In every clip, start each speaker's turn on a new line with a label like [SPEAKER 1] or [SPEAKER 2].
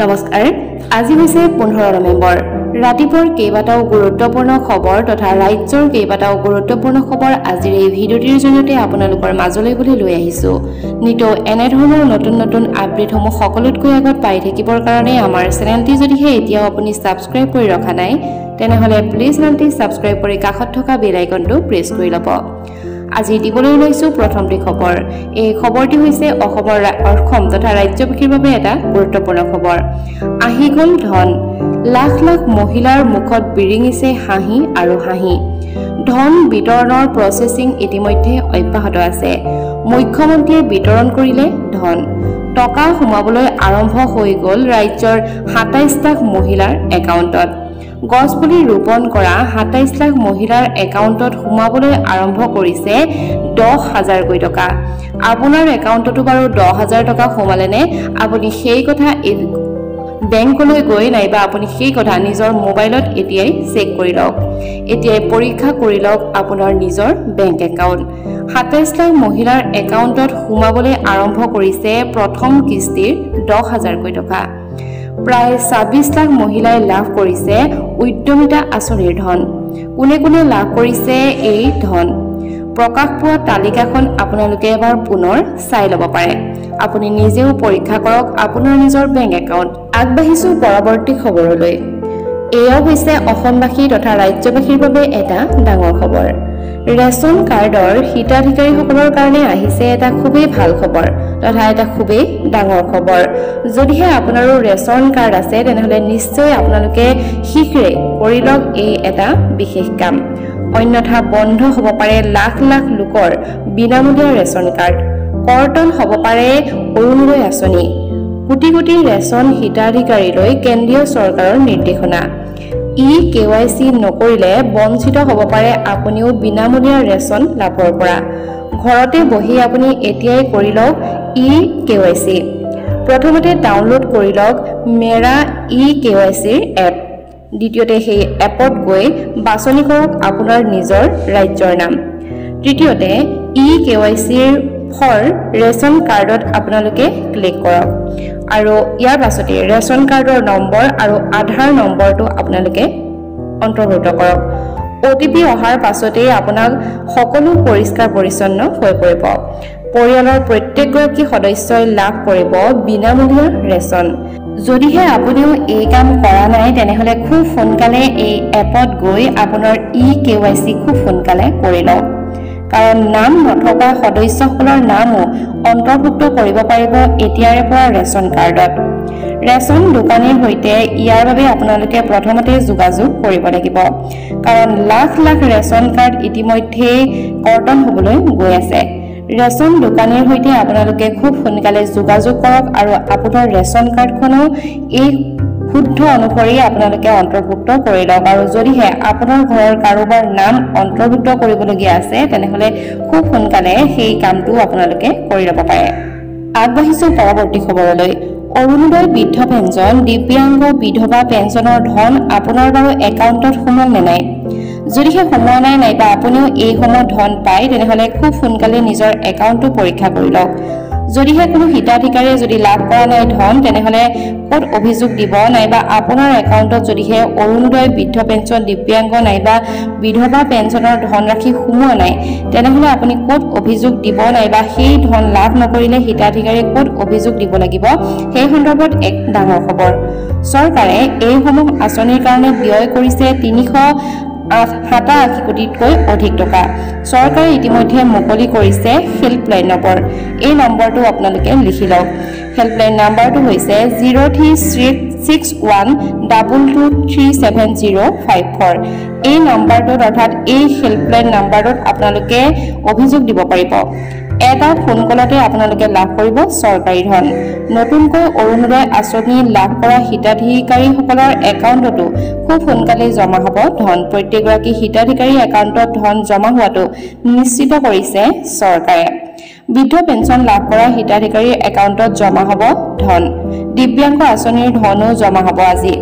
[SPEAKER 1] নমস্কাৰ আজি হৈছে 15 নৱেম্বৰ ৰাতিপুৱাৰ কেইবাটাও গুৰুত্বপূৰ্ণ খবৰ তথা ৰাজ্যৰ কেইবাটাও গুৰুত্বপূৰ্ণ খবৰ আজিৰ এই ভিডিঅ'টিৰ জৰিয়তে আপোনালোকৰ মাজলৈ বুলি লৈ আহিছো নিতো এনে ধৰণৰ নতুন আপডেটসমূহ সকলোতকৈ আগত পাই থাকিবৰ কাৰণে আমাৰ চেনেলটি যদিহে এতিয়াও আপুনি সাবস্ক্ৰাইব কৰি ৰখা নাই তেনেহলে প্লিজ চেনেলটি সাবস্ক্ৰাইব কৰি কাষত থকা বেল আইকনটো প্ৰেছ কৰি ল'ব আজি দিবলৈ লৈছো প্ৰথমটি খবৰ এই খবৰটি হৈছে অসম তথা ৰাজ্যবাসীৰ বাবে এটা গুৰুত্বপূৰ্ণ খবৰ আহি গল ধন লাখ লাখ মহিলাৰ মুখত বিৰিঙিছে হাঁহি আৰু হাঁহি ধন বিতৰণৰ প্ৰসেসিং ইতিমধ্যে অব্যাহত আছে মুখ্যমন্ত্ৰীয়ে বিতৰণ কৰিলে ধন টকা সোমাবলৈ আৰম্ভ হৈ গল ৰাজ্যৰ 27 লাখ মহিলাৰ একাউণ্টত গছপুলি ৰোপণ কৰা 27 লাখ মহিলাৰ একাউণ্টত সোমাবলৈ আৰম্ভ কৰিছে 10,000 কোটি টকা আপোনাৰ একাউণ্টতো বাৰু 10,000 টকা সোমালেনে আপুনি সেই কথা বেংকলৈ গৈ নাইবা আপুনি সেই কথা নিজৰ মোবাইলত এতিয়াই চেক কৰি লওক এতিয়াই পৰীক্ষা কৰি লওক আপোনাৰ নিজৰ বেংক একাউণ্ট 27 লাখ মহিলাৰ একাউণ্টত সোমাবলৈ আৰম্ভ কৰিছে প্ৰথম কিস্তিৰ 10,000 কোটি টকা প্ৰায় 26 লাখ মহিলাই লাভ কৰিছে উদ্যমিতা আঁচনিৰ ধন কোনে কোনে লাভ কৰিছে এই ধন প্ৰকাশ পোৱা তালিকাখন আপোনালোকে এবাৰ পুনৰ চাই ল'ব পাৰে আপুনি নিজেও পৰীক্ষা কৰক আপোনাৰ নিজৰ বেংক একাউণ্ট আগবাঢ়িছো পৰৱৰ্তী খবৰলৈ এয়া হৈছে অসমবাসী তথা ৰাজ্যবাসীৰ বাবে এটা ডাঙৰ খবৰ ৰেশন কাৰ্ডৰ হিতাধিকাৰীসকলৰ কাৰণে আহিছে এটা খুবেই ভাল খবৰ তথা এটা খুবেই ডাঙৰ খবৰ যদিহে আপোনাৰো ৰেশন কাৰ্ড আছে তেনেহলে নিশ্চয় আপোনালোকে শীঘ্ৰে কৰি লওক এই এটা বিশেষ কাম অন্যথা বন্ধ হ'ব পাৰে লাখ লাখ লোকৰ বিনামূলীয়া ৰেশন কাৰ্ড কৰ্তন হ'ব পাৰে অৰুণোদয় আঁচনি কোটি কোটি ৰেশন হিতাধিকাৰীলৈ কেন্দ্ৰীয় চৰকাৰৰ নিৰ্দেশনা KYC নকৰিলে বঞ্চিত হ'ব পাৰে আপুনিও বিনামূলীয়া ৰেশন লাভৰ পৰা ঘৰতে বহি আপুনি এতিয়াই কৰি লওক KYC প্ৰথমতে ডাউনলোড কৰি লওক মেৰা KYC এপ দ্বিতীয়তে সেই এপত গৈ বাছনি কৰক আপোনাৰ নিজৰ ৰাজ্যৰ নাম তৃতীয়তে KYC ফৰ ৰেশন কাৰ্ডত আপোনালোকে ক্লিক কৰক আৰু ইয়াৰ পাছতে ৰেশন কাৰ্ডৰ নম্বৰ আৰু আধাৰ নম্বৰটো আপোনালোকে অন্তৰ্ভুক্ত কৰক OTP অহাৰ পাছতে আপোনাক সকলো পৰিষ্কাৰ পৰিচ্ছন্ন হৈ পৰিব পৰিয়ালৰ প্ৰত্যেকগৰাকী সদস্যই লাভ কৰিব বিনামূলীয়া ৰেশন যদিহে আপুনিও এই কাম কৰা নাই তেনেহলে খুব সোনকালে এই এপত গৈ আপোনাৰ KYC খুব সোনকালে কৰি লওক কাৰণ নাম নথকা সদস্যসকলৰ নামও অন্তৰ্ভুক্ত কৰিব পাৰিব এতিয়াৰে পৰা ৰেশন কাৰ্ডত ৰেশন দোকানীৰ হৈতে ইয়াৰ বাবে আপোনালোকে প্ৰথমতে যোগাযোগ কৰিব লাগিব কাৰণ লাখ লাখ ৰেশন কাৰ্ড ইতিমধ্যে কৰ্তন হ'বলৈ গৈ আছে ৰেশন দোকানীৰ হৈতে আপোনালোকে খুব সোনকালে যোগাযোগ কৰক আৰু আপোনাৰ ৰেশন কাৰ্ডখনো এই শুদ্ধ অনুসৰি আপোনালোকে অন্তৰ্ভুক্ত কৰি লওক আৰু যদিহে আপোনাৰ ঘৰৰ কাৰোবাৰ নাম অন্তৰ্ভুক্ত কৰিবলগীয়া আছে তেনেহলে খুব সোনকালে সেই কামটো আপোনালোকে কৰি ল'ব পাৰে আগবাঢ়িছো পৰৱৰ্তী খবৰলৈ অৰুণোদয় বৃদ্ধ পেঞ্চন দিব্যাংগ বিধৱা পেঞ্চনৰ ধন আপোনাৰ বাৰু একাউণ্টত সোমাল নে নাই যদিহে সোমোৱা নাই নাইবা আপুনিও এই সময়ত ধন পায় তেনেহলে খুব সোনকালে নিজৰ একাউণ্টটো পৰীক্ষা কৰি লওক যদিহে কোনো হিতাধিকাৰীয়ে যদি লাভ কৰা নাই ধন তেনেহলে ক'ত অভিযোগ দিব নাইবা আপোনাৰ একাউণ্টত যদিহে অৰুণোদয় বৃদ্ধ পেঞ্চন দিব্যাংগ নাইবা বিধৱা পেঞ্চনৰ ধনৰাশি সোমোৱা নাই তেনেহলে আপুনি ক'ত অভিযোগ দিব নাইবা সেই ধন লাভ নকৰিলে হিতাধিকাৰীয়ে ক'ত অভিযোগ দিব লাগিব সেই সন্দৰ্ভত এক ডাঙৰ খবৰ চৰকাৰে এইসমূহ আঁচনিৰ কাৰণে ব্যয় কৰিছে 387 কোটিতকৈ অধিক টকা চৰকাৰে ইতিমধ্যে মুকলি কৰিছে হেল্পলাইন নম্বৰ এই নম্বৰটো আপোনালোকে লিখি লওক হেল্পলাইন নম্বৰটো হৈছে 0361223754 এই নম্বৰটোত অৰ্থাৎ এই হেল্পলাইন নম্বৰটোত আপোনালোকে অভিযোগ দিব পাৰিব এটা ফোন কলতে আপোনালোকে লাভ কৰিব চৰকাৰী ধন নতুনকৈ অৰুণোদয় আঁচনি লাভ কৰা হিতাধিকাৰীসকলৰ একাউণ্টতো খুব সোনকালে জমা হ'ব ধন প্ৰত্যেকগৰাকী হিতাধিকাৰী একাউণ্টত ধন জমা হোৱাটো নিশ্চিত কৰিছে চৰকাৰে বৃদ্ধ পেঞ্চন লাভ কৰা হিতাধিকাৰীৰ একাউণ্টত জমা হ'ব ধন দিব্যাংগ আঁচনিৰ ধনো জমা হ'ব আজি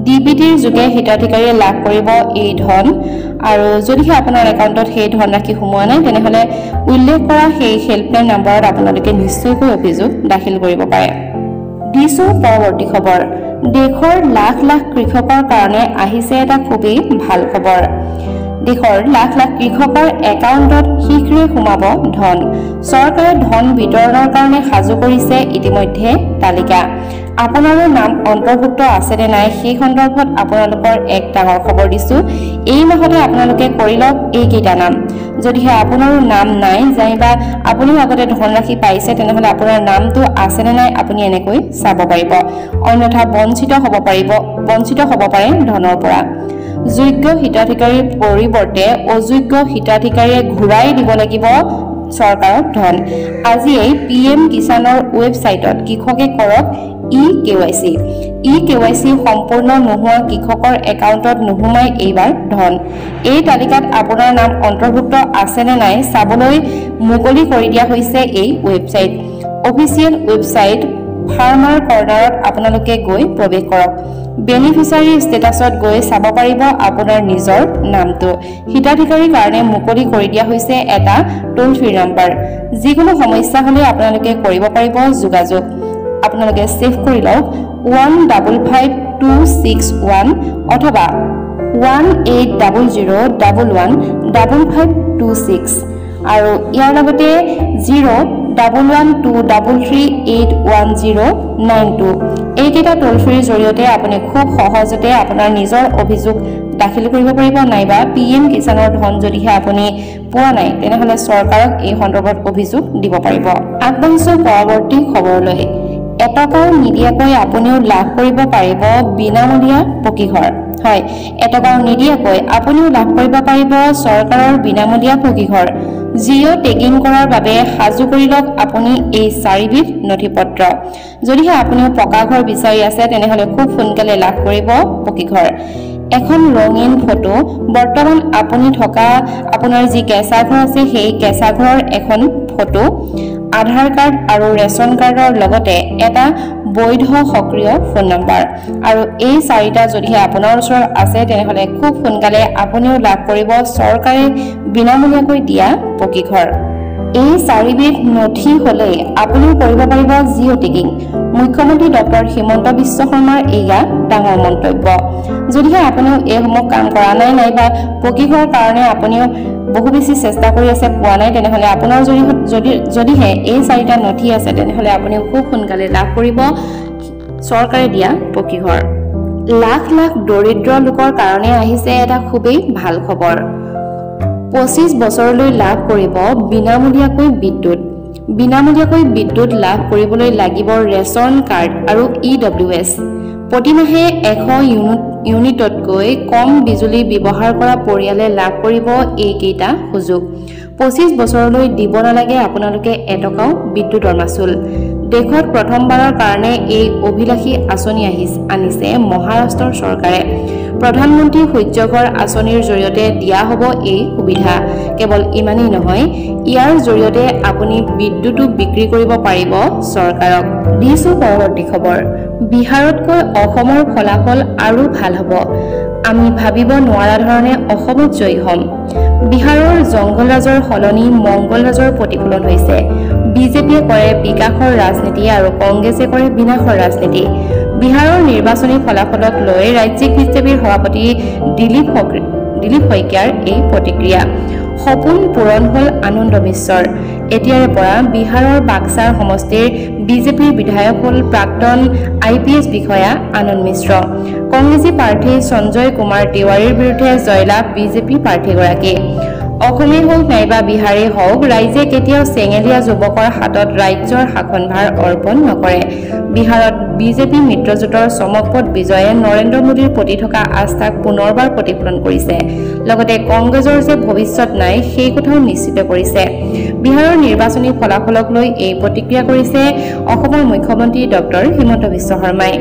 [SPEAKER 1] ডিবিটিৰ যোগে হিতাধিকাৰীয়ে লাভ কৰিব এই ধন আৰু যদিহে আপোনাৰ একাউণ্টত সেই ধনৰাশি সোমোৱা নাই তেনেহলে উল্লেখ কৰা সেই হেল্পলাইন নম্বৰত আপোনালোকে নিশ্চয়কৈ অভিযোগ দাখিল কৰিব পাৰে দিছো পৰৱৰ্তী খবৰ দেশৰ লাখ লাখ কৃষকৰ কাৰণে আহিছে এটা খুবেই ভাল খবৰ দেশৰ লাখ লাখ কৃষকৰ একাউণ্টত শীঘ্ৰে সোমাব ধন চৰকাৰে ধন বিতৰণৰ কাৰণে সাজু কৰিছে ইতিমধ্যে তালিকা আপোনাৰৰ নাম অন্তৰ্ভুক্ত আছে নে নাই সেই সন্দৰ্ভত আপোনালোকৰ এক ডাঙৰ খবৰ দিছো এই মাহতে আপোনালোকে কৰি লওক এই কেইটা নাম যদিহে আপোনাৰো নাম নাই যাইবা আপুনি আগতে ধনৰাশি পাইছে তেনেহলে আপোনাৰ নামটো আছে নে নাই আপুনি এনেকৈ চাব পাৰিব অন্যথা বঞ্চিত হ'ব পাৰে ধনৰ পৰা যোগ্য হিতাধিকাৰীৰ পৰিৱৰ্তে অযোগ্য হিতাধিকাৰীয়ে ঘূৰাই দিব লাগিব চৰকাৰক ধন আজিয়ে পিএম কিষাণৰ ৱেবছাইটত কৃষকে কৰক ই-কেৱাইচি সম্পূৰ্ণ নোহোৱা কৃষকৰ একাউণ্টত নোহোমাই এইবাৰ ধন এই তালিকাত আপোনাৰ নাম অন্তৰ্ভুক্ত আছে নে নাই চাবলৈ মুকলি কৰি দিয়া হৈছে এই ৱেবছাইট অফিচিয়েল ৱেবছাইট ফাৰ্মাৰ কৰ্নাৰত আপোনালোকে গৈ প্ৰৱেশ কৰক বেনিফিচিয়াৰী ষ্টেটাছত গৈ চাব পাৰিব আপোনাৰ নিজৰ নামটো হিতাধিকাৰীৰ কাৰণে মুকলি কৰি দিয়া হৈছে এটা টোল ফ্ৰী নম্বৰ যিকোনো সমস্যা হলে আপোনালোকে কৰিব পাৰিব যোগাযোগ আপোনালোকে সেভ কৰি লওক 155261 অথবা 1800115526 আৰু ইয়াৰ লগতে 01123381092 এইকেইটা টোল ফ্ৰীৰ জৰিয়তে আপুনি খুব সহজতে আপোনাৰ নিজৰ অভিযোগ দাখিল কৰিব পাৰিব নাইবা পিএম কিষাণৰ ধন যদিহে আপুনি পোৱা নাই তেনেহলে চৰকাৰক এই সন্দৰ্ভত অভিযোগ দিব পাৰিব আগবাঢ়িছো পৰৱৰ্তী খবৰলৈ এটকাও নিদিয়াকৈ আপুনিও লাভ কৰিব পাৰিব বিনামূলীয়া পকী ঘৰ হয় এটকাও নিদিয়াকৈ আপুনিও লাভ কৰিব পাৰিব চৰকাৰৰ বিনামূলীয়া পকী ঘৰ জিঅ টেগিং কৰাৰ বাবে সাজু কৰি লওক আপুনি এই চাৰিবিধ নথিপত্ৰ যদিহে আপুনিও পকা ঘৰ বিচাৰি আছে তেনেহলে খুব সোনকালে লাভ কৰিব পকী ঘৰ এখন ৰঙীন ফটো বৰ্তমান আপুনি থকা আপোনাৰ যি কেঁচা ঘৰ আছে সেই কেঁচা ঘৰৰ এখন ফটো আধাৰ কাৰ্ড আৰু ৰেচন কাৰ্ডৰ লগতে এটা বৈধ সক্ৰিয় ফোন নম্বৰ আৰু এই চাৰিটা যদিহে আপোনাৰ ওচৰত আছে তেনেহলে খুব সোনকালে আপুনিও লাভ কৰিব চৰকাৰে বিনামূলীয়াকৈ দিয়া পকী ঘৰ এই চাৰিবিধ নথি হলে আপুনি কৰিব পাৰিব জিঅ টেগিং মুখ্যমন্ত্ৰী ডক্টৰ হিমন্ত বিশ্ব শৰ্মাৰ এয়া ডাঙৰ মন্তব্য যদিহে আপুনিও এইসমূহ কাম কৰা নাই নাইবা পকী ঘৰৰ কাৰণে আপুনিও বহু বেছি চেষ্টা কৰি আছে পোৱা নাই তেনেহলে আপোনাৰ যদিহে এই চাৰিটা নথি আছে তেনেহলে আপুনি খুব সোনকালে লাভ কৰিব চৰকাৰে দিয়া পকী ঘৰ লাখ লাখ দৰিদ্ৰ লোকৰ কাৰণে আহিছে এটা খুবেই ভাল খবৰ 25 বছৰলৈ লাভ কৰিব বিনামূলীয়াকৈ বিদ্যুৎ লাভ কৰিবলৈ লাগিব ৰেচন কাৰ্ড আৰু ইডব্লিউএছ প্ৰতিমাহে 100 ইউনিটতকৈ কম বিজুলী ব্যৱহাৰ কৰা পৰিয়ালে লাভ কৰিব এইকেইটা সুযোগ 25 বছৰলৈ দিব নালাগে আপোনালোকে এটকাও বিদ্যুৎৰ মাচুল দেশত প্ৰথমবাৰৰ কাৰণে এই অভিলাষী আঁচনি আনিছে মহাৰাষ্ট্ৰৰ চৰকাৰে প্ৰধানমন্ত্ৰী সূৰ্যঘৰ আঁচনিৰ জৰিয়তে দিয়া হ'ব এই সুবিধা কেৱল ইমানেই নহয় ইয়াৰ জৰিয়তে আপুনি বিদ্যুৎও বিক্ৰী কৰিব পাৰিব চৰকাৰক দিছো পৰৱৰ্তী খবৰ বিহাৰতকৈ অসমৰ ফলাফল আৰু ভাল হ'ব আমি ভাবিব নোৱাৰা ধৰণে অসমত জয়ী হ'ম বিহাৰৰ জংগলৰাজৰ সলনি মংগলৰাজৰ প্ৰতিফলন হৈছে বিজেপিয়ে কৰে বিকাশৰ ৰাজনীতি আৰু কংগ্ৰেছে কৰে বিনাশৰ ৰাজনীতি বিহাৰৰ নিৰ্বাচনী ফলাফলক লৈ ৰাজ্যিক বিজেপিৰ সভাপতি দিলীপ শইকীয়াৰ এই প্ৰতিক্ৰিয়া সপোন পূৰণ হল আনন্দ মিশ্ৰৰ এতিয়াৰে পৰা বিহাৰৰ বাক্সাৰ সমষ্টিৰ বিজেপিৰ বিধায়ক হল প্ৰাক্তন আইপিএছ বিষয়া আনন্দ মিশ্ৰ কংগ্ৰেছী প্ৰাৰ্থী সঞ্জয় কুমাৰ তিৱাৰীৰ বিৰুদ্ধে জয়লাভ বিজেপি প্ৰাৰ্থীগৰাকী অসমে হওক নাইবা বিহাৰে হওক ৰাইজে কেতিয়াও চেঙেলীয়া যুৱকৰ হাতত ৰাজ্যৰ শাসনভাৰ অৰ্পণ নকৰে বিহাৰত বিজেপি মিত্ৰজোঁটৰ চমকপ্ৰদ বিজয়ে নৰেন্দ্ৰ মোদীৰ প্ৰতি থকা আস্থাক পুনৰবাৰ প্ৰতিফলন কৰিছে লগতে কংগ্ৰেছৰ যে ভৱিষ্যত নাই সেই কথাও নিশ্চিত কৰিছে বিহাৰৰ নিৰ্বাচনী ফলাফলক লৈ এই প্ৰতিক্ৰিয়া কৰিছে অসমৰ মুখ্যমন্ত্ৰী ডক্টৰ হিমন্ত বিশ্ব শৰ্মাই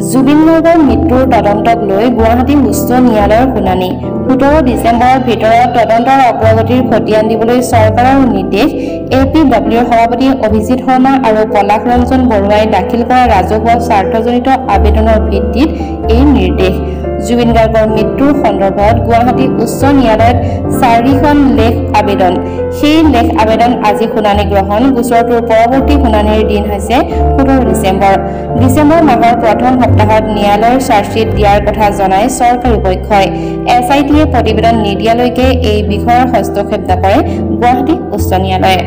[SPEAKER 1] জুবিন গাৰ্গৰ মৃত্যুৰ তদন্তক লৈ গুৱাহাটী উচ্চ ন্যায়ালয়ৰ শুনানি 17 ডিচেম্বৰৰ ভিতৰত তদন্তৰ অগ্ৰগতিৰ খতিয়ান দিবলৈ চৰকাৰৰ নিৰ্দেশ এপিডব্লিউৰ সভাপতি অভিজিৎ শৰ্মা আৰু পলাশ ৰঞ্জন বৰুৱাই দাখিল কৰা ৰাজহুৱা স্বাৰ্থজনিত আবেদনৰ ভিত্তিত এই নিৰ্দেশ জুবিন গাৰ্গৰ মৃত্যুৰ সন্দৰ্ভত গুৱাহাটী উচ্চ ন্যায়ালয়ত 4খন লেখ আবেদন সেই লেখ আবেদন আজি শুনানি গ্ৰহণ গোচৰটোৰ পৰৱৰ্তী শুনানিৰ দিন হৈছে 17 ডিচেম্বৰ মাহৰ প্ৰথম সপ্তাহত ন্যায়ালয়ৰ চাৰ্জশ্বীট দিয়াৰ কথা জনাই চৰকাৰী পক্ষই SITয়ে প্ৰতিবেদন নিদিয়ালৈকে এই বিষয়ৰ হস্তক্ষেপ নকৰে গুৱাহাটী উচ্চ ন্যায়ালয়ে